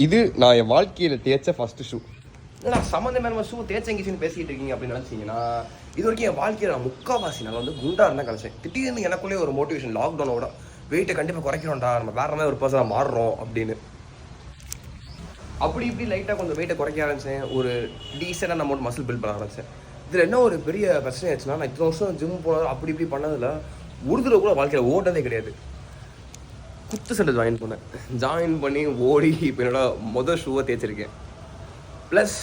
இது நான் என் வாழ்க்கையில் தேய்ச்ச ஃபஸ்ட்டு ஷூ. ஏன்னா சம்மந்தமான ஷூ தேய்ச்சங்கிச்சின்னு பேசிகிட்டு இருக்கீங்க அப்படின்னு நினச்சிங்கன்னா, இது வரைக்கும் என் வாழ்க்கையில் நான் முக்கால்வாசி நான் வந்து குண்டாக இருந்தால் கழிச்சேன். திடீர்னு எனக்குள்ளே ஒரு மோட்டிவேஷன், லாக்டவுனோட வெயிட்டை கண்டிப்பாக குறைக்கிறோம்டா, நம்ம வேற மாதிரி ஒரு பர்சனாக மாறுறோம் அப்படின்னு. அப்படி இப்படி லைட்டாக கொஞ்சம் வெயிட்டை குறைக்க ஆரம்பித்தேன். ஒரு டீசெண்டாக நம்ம மசில் பில்ட் பண்ண ஆரம்பித்தேன். இதில் என்ன ஒரு பெரிய பிரச்சனை ஆச்சுன்னா, நான் இத்தனை வருஷம் ஜிம் போனது அப்படி இப்படி பண்ணதில் ஒரு தடவை கூட வாழ்க்கையில் ஓட்டதே கிடையாது. குத்து சண்டை ஜாயின் பண்ணி ஓடி இப்போ என்னோட மொதல் ஷூவை தேய்ச்சிருக்கேன். ப்ளஸ்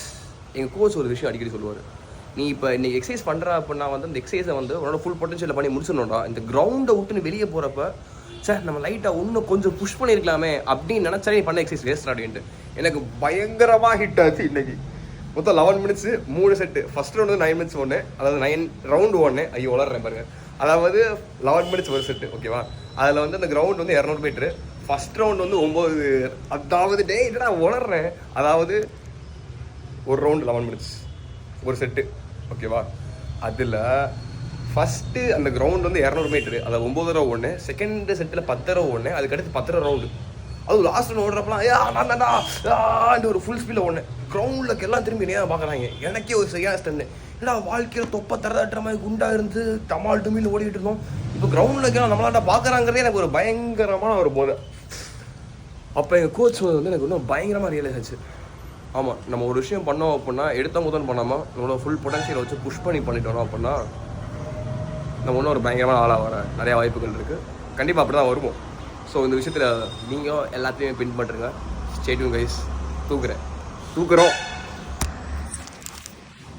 எங்கள் கோச் ஒரு விஷயம் அடிக்கடி சொல்லுவார், நீ இப்போ இன்றைக்கி எக்ஸசைஸ் பண்ணுற அப்படின்னா வந்து அந்த எக்ஸசைஸை வந்து உன்னோட ஃபுல் பொட்டன்ஷியலில் பண்ணி முடிச்சிடணும்டா. இந்த கிரவுண்டை விட்டு நீ வெளியே போகிறப்ப சார் நம்ம லைட்டாக இன்னும் கொஞ்சம் புஷ் பண்ணியிருக்கலாமே அப்படின்னு நினச்சாலே நீ பண்ண எக்ஸசைஸ் வேஸ்ட் அப்படின்ட்டு. எனக்கு பயங்கரமாக ஹிட் ஆச்சு. இன்றைக்கி மொத்தம் 11 minutes 3 set. First round 9 minutes ஒன்று, அதாவது 9 ரவுண்டு 1. ஐயோ வளர்றேன் பாருங்கள். அதாவது 11 மினிட்ஸ் ஒரு செட்டு, ஓகேவா? அதில் வந்து அந்த கிரவுண்ட் வந்து 200 மீட்ரு. ஃபஸ்ட் ரவுண்ட் வந்து 9. அதாவது டே என்னடா வளர்றேன். அதாவது ஒரு ரவுண்டு 11 மினிட்ஸ் ஒரு செட்டு, ஓகேவா? அதில் ஃபஸ்ட்டு அந்த கிரவுண்ட் வந்து 200 மீட்ரு, அதாவது 9 ரூபா 1. செகண்ட் செட்டில் 10 ரூபா 1. அதுக்கடுத்து 10 ரவுண்டு. அது லாஸ்ட் ரவுண்ட் ஓடுறப்பலாம் ஒரு ஃபுல் ஸ்பீடில் 1. கிரவுண்டில் எல்லாம் திரும்பி நேரம் பார்க்குறாங்க. எனக்கே ஒரு சரியான ஸ்டன்னு. ஏன்னா வாழ்க்கையில் தொப்பை தரதாட்டுற மாதிரி குண்டாக இருந்து டமால் டுமில் ஓடிக்கிட்டு இருந்தோம். இப்போ கிரவுண்டில் நம்மளாண்டா பார்க்குறாங்கிறதே எனக்கு ஒரு பயங்கரமான ஒரு போதை. அப்போ எங்கள் கோச் வந்து எனக்கு இன்னும் பயங்கரமாக ரியலைஸ் ஆச்சு. ஆமாம், நம்ம ஒரு விஷயம் பண்ணோம் அப்படின்னா எடுத்த முதல் பண்ணாமல் நம்மளோட ஃபுல் பொட்டன்ஷியலை வச்சு புஷ் பண்ணிட்டோம் அப்படின்னா நம்ம இன்னும் ஒரு பயங்கரமான ஆளாக வர நிறையா வாய்ப்புகள் இருக்குது. கண்டிப்பாக அப்படி தான் வருவோம். ஸோ இந்த விஷயத்தில் நீங்கள் எல்லாத்தையுமே பின் பண்ணுறங்க. Stay tuned guys. தூக்குறோம்.